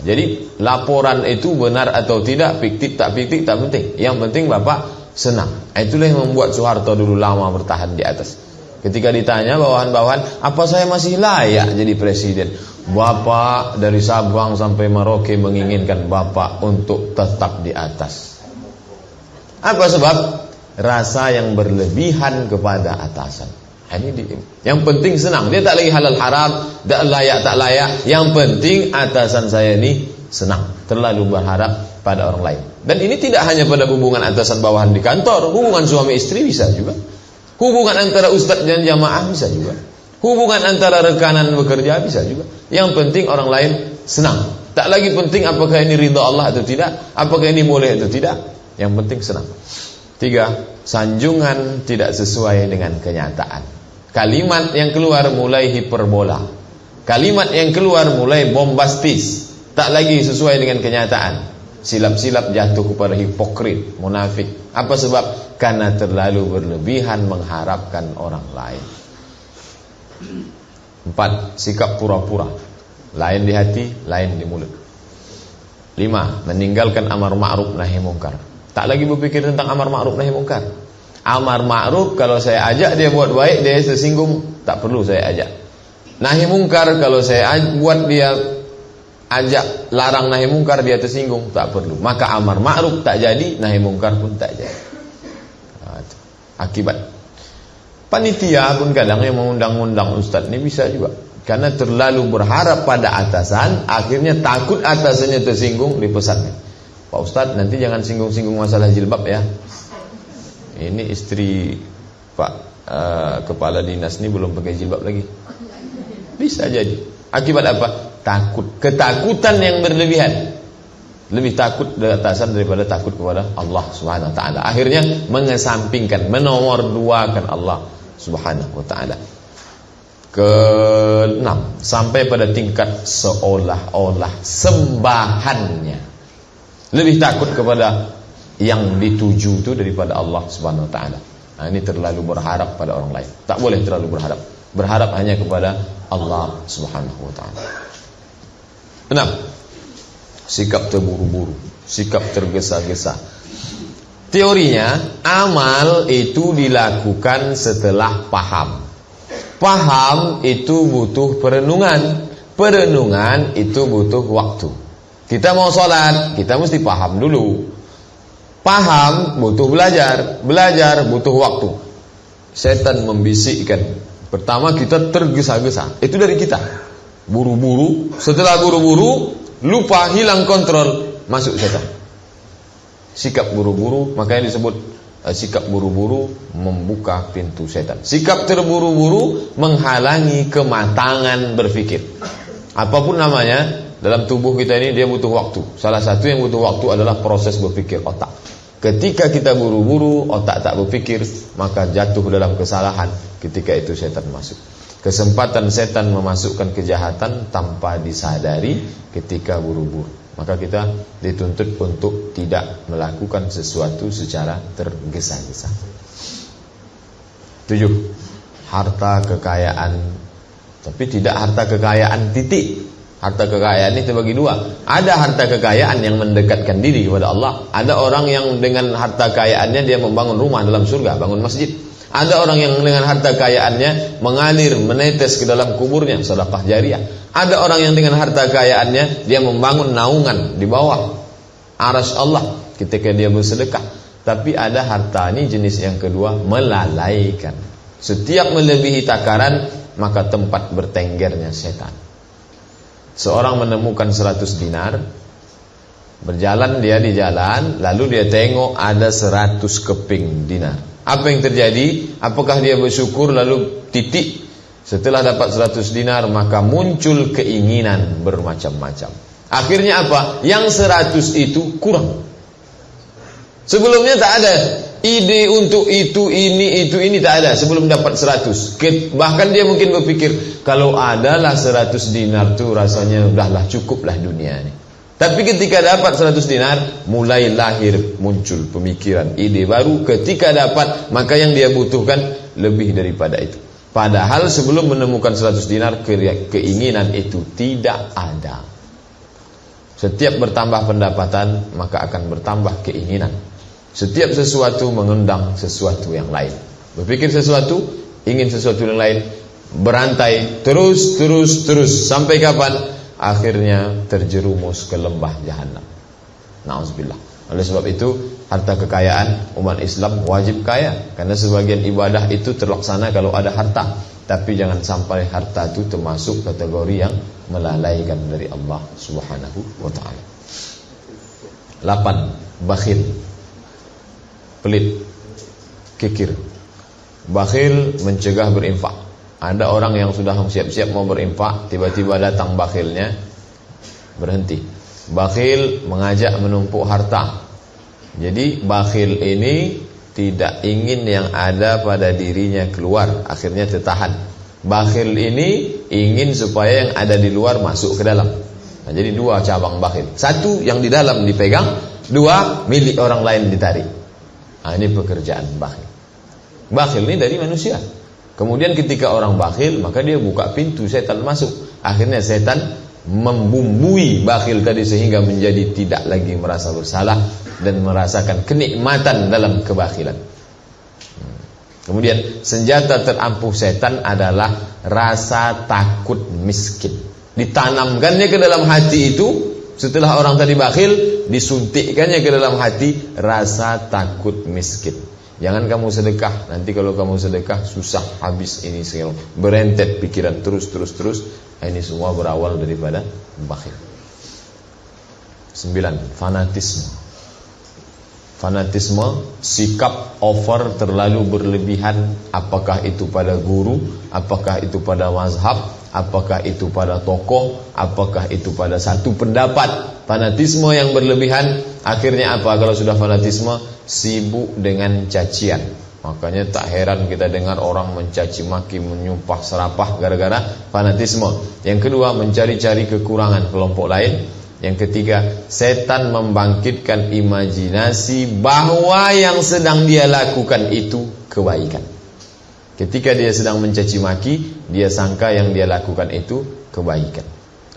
Jadi laporan itu benar atau tidak, fiktif tak penting. Yang penting bapak senang. Itulah yang membuat Soeharto dulu lama bertahan di atas. Ketika ditanya bawahan-bawahan, apa saya masih layak jadi presiden? Bapak dari Sabang sampai Merauke menginginkan bapak untuk tetap di atas. Apa sebab? Rasa yang berlebihan kepada atasan. Yang penting senang. Dia tak lagi halal haram, tak layak tak layak. Yang penting atasan saya ini senang. Terlalu berharap pada orang lain. Dan ini tidak hanya pada hubungan atasan bawahan di kantor, hubungan suami istri bisa juga. Hubungan antara ustadz dan jamaah bisa juga. Hubungan antara rekanan bekerja bisa juga. Yang penting orang lain senang. Tak lagi penting apakah ini ridha Allah atau tidak, apakah ini boleh atau tidak. Yang penting senang. 3, sanjungan tidak sesuai dengan kenyataan. Kalimat yang keluar mulai hiperbola, kalimat yang keluar mulai bombastis, tak lagi sesuai dengan kenyataan. Silap-silap jatuh kepada hipokrit, munafik. Apa sebab? Karena terlalu berlebihan mengharapkan orang lain. 4, sikap pura-pura, lain di hati, lain di mulut. 5, meninggalkan amar ma'ruf nahi mungkar. Tak lagi berpikir tentang amar ma'ruf nahi mungkar. Amar ma'ruf kalau saya ajak dia buat baik, dia tersinggung, tak perlu saya ajak. Nahi mungkar kalau saya buat dia ajak larang nahi mungkar, dia tersinggung, tak perlu. Maka amar ma'ruf tak jadi, nahi mungkar pun tak jadi. Akibat panitia pun kadang yang mengundang-undang ustaz ini bisa juga, karena terlalu berharap pada atasan, akhirnya takut atasannya tersinggung, dipesankan, Pak Ustaz nanti jangan singgung-singgung masalah jilbab ya. Ini istri Pak kepala dinas ini belum pakai jilbab lagi. Bisa jadi. Akibat apa? Takut. Ketakutan yang berlebihan. Lebih takut dari atasan daripada takut kepada Allah Subhanahu wa taala. Akhirnya mengesampingkan, menomorduakan Allah Subhanahu wa taala. Keenam, sampai pada tingkat seolah-olah sembahannya lebih takut kepada yang dituju itu daripada Allah Subhanahu wa taala. Nah, ini terlalu berharap pada orang lain. Tak boleh terlalu berharap. Berharap hanya kepada Allah Subhanahu wa taala. 6. Sikap terburu-buru, sikap tergesa-gesa. Teorinya, amal itu dilakukan setelah paham. Paham itu butuh perenungan. Perenungan itu butuh waktu. Kita mau sholat, kita mesti paham dulu. Paham butuh belajar. Belajar butuh waktu. Setan membisikkan. Pertama kita tergesa-gesa. Itu dari kita. Buru-buru. Setelah buru-buru, lupa, hilang kontrol, masuk setan. Sikap buru-buru, makanya disebut sikap buru-buru membuka pintu setan. Sikap terburu-buru menghalangi kematangan berpikir. Apapun namanya, dalam tubuh kita ini dia butuh waktu. Salah satu yang butuh waktu adalah proses berpikir otak. Ketika kita buru-buru, otak tak berpikir, maka jatuh dalam kesalahan. Ketika itu setan masuk. Kesempatan setan memasukkan kejahatan tanpa disadari ketika buru-buru. Maka kita dituntut untuk tidak melakukan sesuatu secara tergesa-gesa. 7. Harta kekayaan. Tapi tidak harta kekayaan titik. Harta kekayaan ini terbagi dua. Ada harta kekayaan yang mendekatkan diri kepada Allah. Ada orang yang dengan harta kekayaannya dia membangun rumah dalam surga, bangun masjid. Ada orang yang dengan harta kekayaannya mengalir, menetes ke dalam kuburnya, sedekah jariah. Ada orang yang dengan harta kekayaannya dia membangun naungan di bawah arsy Allah ketika dia bersedekah. Tapi ada harta ini jenis yang kedua, melalaikan. Setiap melebihi takaran, maka tempat bertenggernya setan. Seorang menemukan 100 dinar, berjalan dia di jalan, lalu dia tengok ada 100 keping dinar. Apa yang terjadi? Apakah dia bersyukur lalu titik? Setelah dapat 100 dinar, maka muncul keinginan bermacam-macam. Akhirnya apa? Yang 100 itu kurang. Sebelumnya tak ada ide untuk itu, ini tak ada. Sebelum dapat 100, bahkan dia mungkin berpikir, kalau adalah 100 dinar tuh rasanya udahlah cukuplah dunia ini. Tapi ketika dapat 100 dinar, mulai lahir, muncul pemikiran, ide baru. Ketika dapat, maka yang dia butuhkan lebih daripada itu. Padahal sebelum menemukan 100 dinar, keinginan itu tidak ada. Setiap bertambah pendapatan, maka akan bertambah keinginan. Setiap sesuatu mengundang sesuatu yang lain. Berpikir sesuatu, ingin sesuatu yang lain, berantai, terus. Sampai kapan? Akhirnya terjerumus ke lembah jahanam. Na'udzubillah. Oleh sebab itu, harta kekayaan umat Islam wajib kaya, karena sebagian ibadah itu terlaksana kalau ada harta. Tapi jangan sampai harta itu termasuk kategori yang melalaikan dari Allah Subhanahu wa ta'ala. 8. Bakhil. Pelit, kikir. Bakhil mencegah berinfak. Ada orang yang sudah siap-siap mau berinfak, tiba-tiba datang bakhilnya, berhenti. Bakhil mengajak menumpuk harta. Jadi bakhil ini tidak ingin yang ada pada dirinya keluar, akhirnya tertahan. Bakhil ini ingin supaya yang ada di luar masuk ke dalam. Nah, jadi dua cabang bakhil. Satu yang di dalam dipegang, dua milik orang lain ditarik. Nah, ini pekerjaan bakhil. Bakhil ini dari manusia. Kemudian ketika orang bakhil, maka dia buka pintu setan masuk. Akhirnya setan membumbui bakhil tadi sehingga menjadi tidak lagi merasa bersalah dan merasakan kenikmatan dalam kebakhilan. Kemudian senjata terampuh setan adalah rasa takut miskin. Ditanamkannya ke dalam hati itu. Setelah orang tadi bakhil, disuntikkannya ke dalam hati rasa takut miskin. Jangan kamu sedekah, nanti kalau kamu sedekah susah, habis ini sekarang. Berentet pikiran terus. Ini semua berawal daripada bakhil. 9. Fanatisme. Fanatisme, sikap over terlalu berlebihan. Apakah itu pada guru, apakah itu pada mazhab, apakah itu pada tokoh, apakah itu pada satu pendapat. Fanatisme yang berlebihan, akhirnya apa? Kalau sudah fanatisme, sibuk dengan cacian. Makanya tak heran kita dengar orang mencaci maki, menyumpah serapah gara-gara fanatisme. Yang kedua, mencari-cari kekurangan kelompok lain. Yang ketiga, setan membangkitkan imajinasi bahwa yang sedang dia lakukan itu kebaikan. Ketika dia sedang mencaci maki, dia sangka yang dia lakukan itu kebaikan.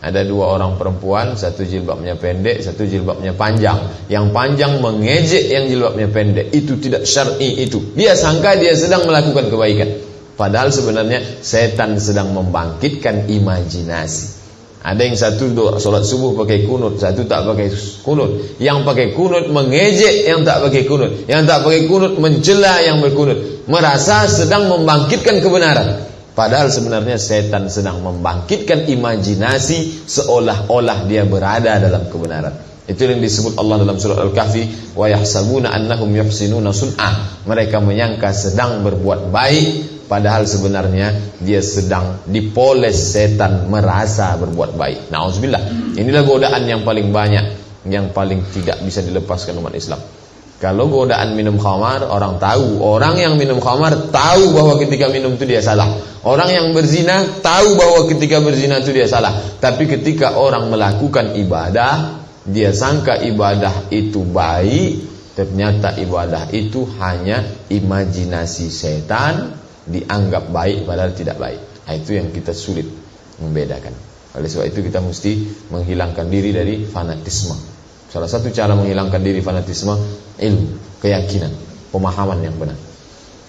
Ada dua orang perempuan, satu jilbabnya pendek, satu jilbabnya panjang. Yang panjang mengejek yang jilbabnya pendek. Itu tidak syar'i itu. Dia sangka dia sedang melakukan kebaikan. Padahal sebenarnya setan sedang membangkitkan imajinasi. Ada yang satu solat subuh pakai kunut, satu tak pakai kunut. Yang pakai kunut mengejek yang tak pakai kunut. Yang tak pakai kunut mencela yang berkunut. Merasa sedang membangkitkan kebenaran. Padahal sebenarnya setan sedang membangkitkan imajinasi seolah-olah dia berada dalam kebenaran. Itu yang disebut Allah dalam surah Al-Kahfi, wa yahsabuna annahum yuhsinuna sun'a. Mereka menyangka sedang berbuat baik, padahal sebenarnya dia sedang dipoles setan merasa berbuat baik. Nauzubillah. Inilah godaan yang paling banyak, yang paling tidak bisa dilepaskan umat Islam. Kalau godaan minum khamar, orang tahu. Orang yang minum khamar tahu bahwa ketika minum itu dia salah. Orang yang berzina tahu bahwa ketika berzina itu dia salah. Tapi ketika orang melakukan ibadah, dia sangka ibadah itu baik, ternyata ibadah itu hanya imajinasi setan, dianggap baik padahal tidak baik. Itu yang kita sulit membedakan. Oleh sebab itu kita mesti menghilangkan diri dari fanatisme. Salah satu cara menghilangkan diri fanatisme, ilmu, keyakinan, pemahaman yang benar.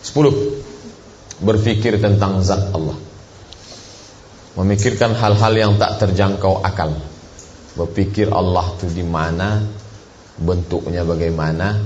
10. Berfikir tentang zat Allah. Memikirkan hal-hal yang tak terjangkau akal. Berpikir Allah itu di mana, bentuknya bagaimana,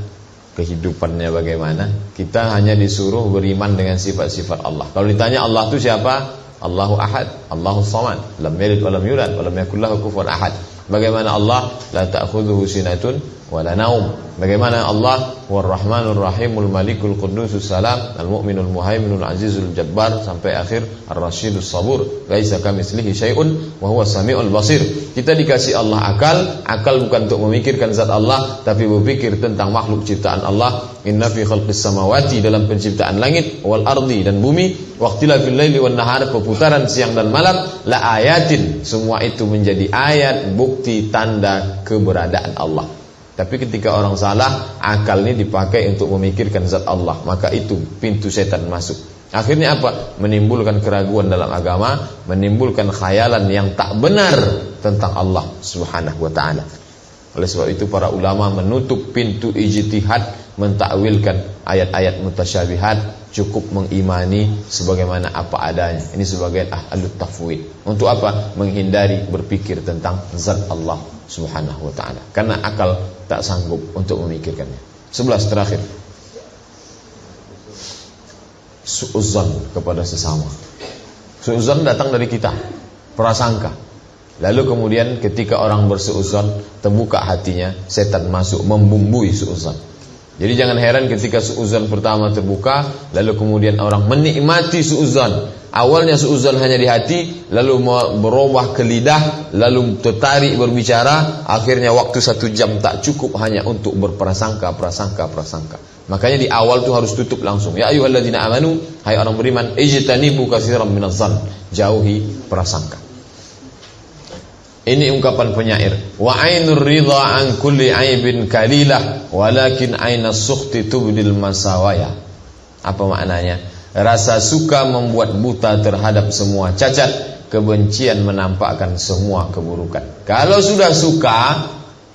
kehidupannya bagaimana. Kita hanya disuruh beriman dengan sifat-sifat Allah. Kalau ditanya Allah itu siapa? Allahu Ahad, Allahu Samad, lam yalid wa lam yulad wa lam yakul lahu kufuwan ahad. Bagaimana Allah? La ta'khudhuhu sinatun wa la naum. Bagaimana Allah? War-Rahmanur Rahimul Malikul Qudusus Salam, Al-Mu'minul Muhaiminul Azizul Jabbar sampai akhir Ar-Rasyidus Sabur. Laisa kamitslihi syai'un wa huwas samiul basir. Kita dikasih Allah akal, akal bukan untuk memikirkan zat Allah, tapi berpikir tentang makhluk ciptaan Allah. Inna fi khalqis samawati, dalam penciptaan langit, wal ardi, dan bumi, waqtilafil laili wan nahar, perputaran siang dan malam, la ayatin, semua itu menjadi ayat, bukti, tanda keberadaan Allah. Tapi ketika orang salah, akal ini dipakai untuk memikirkan zat Allah, maka itu pintu setan masuk. Akhirnya apa? Menimbulkan keraguan dalam agama, menimbulkan khayalan yang tak benar tentang Allah Subhanahu wa ta'ala. Oleh sebab itu para ulama menutup pintu ijtihad, mentakwilkan ayat-ayat mutasyabihat, cukup mengimani sebagaimana apa adanya. Ini sebagian ahlut tafwid. Untuk apa? Menghindari berpikir tentang zat Allah Subhanahu wa ta'ala, karena akal tak sanggup untuk memikirkannya. 11 terakhir, su'udzon kepada sesama. Su'udzon datang dari kita, prasangka. Lalu kemudian ketika orang bersu'udzon, terbuka hatinya, setan masuk membumbui su'udzon. Jadi jangan heran ketika su'udzon pertama terbuka, lalu kemudian orang menikmati su'udzon. Awalnya su'udzon hanya di hati, lalu berubah ke lidah, lalu tertarik berbicara. Akhirnya waktu 1 jam tak cukup hanya untuk berprasangka, prasangka. Makanya di awal itu harus tutup langsung. Ya ayyuhalladzina amanu, hai orang beriman, ijtanibu katsiran minadh-dhann, jauhi prasangka. Ini ungkapan penyair. Wa ainur ridha an kulli aibin kalilah, walakin ainas sukhti tubdil masawaya. Apa maknanya? Rasa suka membuat buta terhadap semua cacat, kebencian menampakkan semua keburukan. Kalau sudah suka,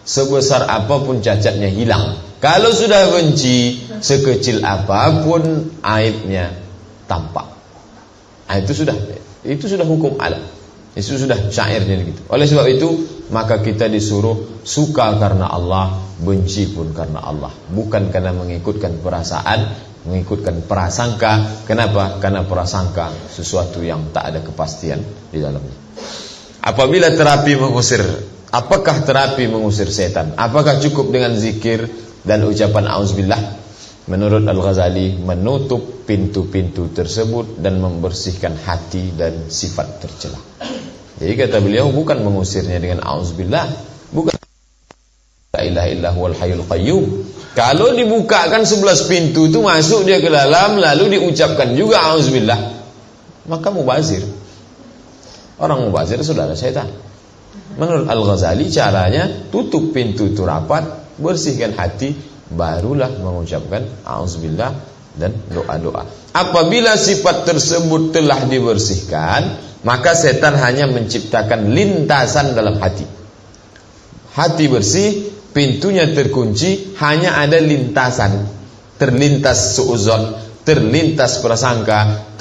sebesar apapun cacatnya hilang. Kalau sudah benci, sekecil apapun aibnya tampak. Itu sudah hukum alam. Itu sudah syairnya gitu. Oleh sebab itu, maka kita disuruh suka karena Allah, benci pun karena Allah, bukan karena mengikutkan perasaan, mengikutkan prasangka. Kenapa? Karena prasangka sesuatu yang tak ada kepastian di dalamnya. Apabila terapi mengusir, apakah terapi mengusir setan? Apakah cukup dengan zikir dan ucapan auzubillah? Menurut Al-Ghazali, menutup pintu-pintu tersebut dan membersihkan hati dan sifat tercela. Jadi kata beliau, bukan mengusirnya dengan auzubillah, bukan la ilaha illa huwal hayyul qayyum, Kalau dibukakan 11 pintu itu masuk dia ke dalam, lalu diucapkan juga auzubillah, maka mubazir. Orang mubazir saudara syaitan. Menurut Al-Ghazali caranya tutup pintu itu rapat, bersihkan hati, barulah mengucapkan auzubillah dan doa-doa. Apabila sifat tersebut telah dibersihkan, maka setan hanya menciptakan lintasan dalam hati. Hati bersih, pintunya terkunci, hanya ada lintasan. Terlintas suuzon, terlintas prasangka,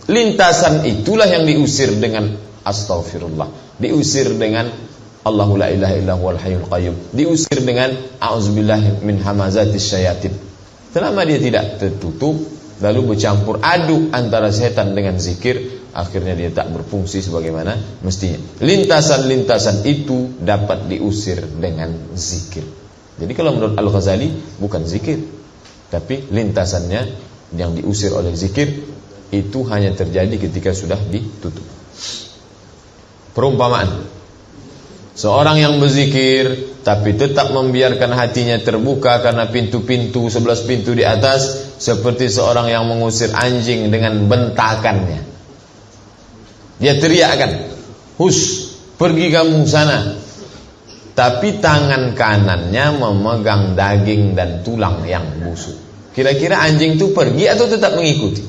lintasan itulah yang diusir dengan astaghfirullah, diusir dengan Allahu la ilaha illa huwal hayyul qayyum, diusir dengan a'udzubillahi min hamazatis syayatin. Selama dia tidak tertutup, lalu bercampur aduk antara setan dengan zikir, akhirnya dia tak berfungsi sebagaimana mestinya. Lintasan-lintasan itu dapat diusir dengan zikir. Jadi kalau menurut Al-Ghazali bukan zikir, tapi lintasannya yang diusir oleh zikir itu hanya terjadi ketika sudah ditutup. Perumpamaan, seorang yang berzikir tapi tetap membiarkan hatinya terbuka karena pintu-pintu 11 pintu di atas, seperti seorang yang mengusir anjing dengan bentakannya. Dia teriakkan, "Hus, pergi kamu sana." Tapi tangan kanannya memegang daging dan tulang yang busuk. Kira-kira anjing itu pergi atau tetap mengikuti?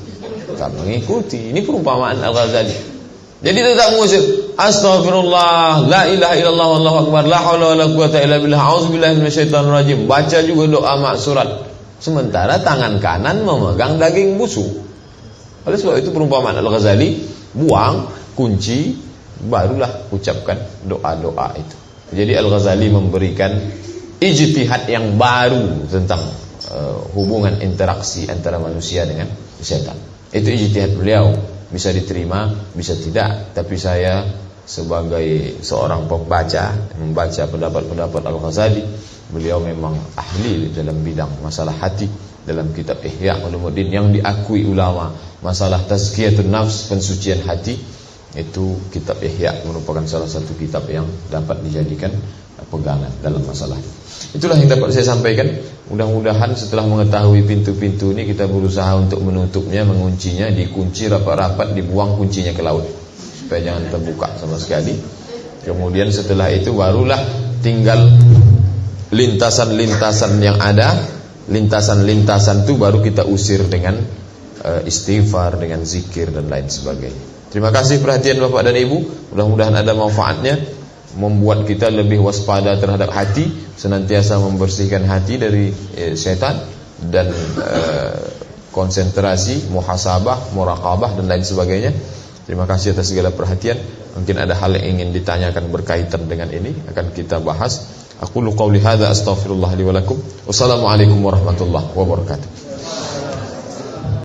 Tetap mengikuti. Ini perumpamaan Al-Ghazali. Jadi tetap mengusir, astagfirullah, la ilaha illallah, wallahu akbar, la haula wala quwata illa billah, auzubillahi minasyaitonir rajim. Baca juga doa maksurat. Sementara tangan kanan memegang daging busuk. Oleh sebab itu perumpamaan Al-Ghazali, buang kunci, barulah ucapkan doa-doa itu. Jadi Al-Ghazali memberikan ijtihad yang baru tentang hubungan interaksi antara manusia dengan setan. Itu ijtihad beliau, bisa diterima, bisa tidak. Tapi saya sebagai seorang pembaca, membaca pendapat-pendapat Al-Ghazali, beliau memang ahli dalam bidang masalah hati. Dalam kitab Ihya Ulumuddin yang diakui ulama, masalah tazkiyatun nafs, pensucian hati, itu kitab Ihya merupakan salah satu kitab yang dapat dijadikan pegangan dalam masalah. Itulah yang dapat saya sampaikan. Mudah-mudahan setelah mengetahui pintu-pintu ini, kita berusaha untuk menutupnya, menguncinya, dikunci rapat-rapat, dibuang kuncinya ke laut supaya jangan terbuka sama sekali. Kemudian setelah itu barulah tinggal lintasan-lintasan yang ada. Lintasan-lintasan itu baru kita usir dengan istighfar, dengan zikir dan lain sebagainya. Terima kasih perhatian Bapak dan Ibu. Mudah-mudahan ada manfaatnya, membuat kita lebih waspada terhadap hati, senantiasa membersihkan hati dari setan, dan konsentrasi, muhasabah, muraqabah dan lain sebagainya. Terima kasih atas segala perhatian. Mungkin ada hal yang ingin ditanyakan berkaitan dengan ini, akan kita bahas. Aqulu qawli hadza astaghfirullah li wa lakum. Wassalamualaikum warahmatullahi wabarakatuh.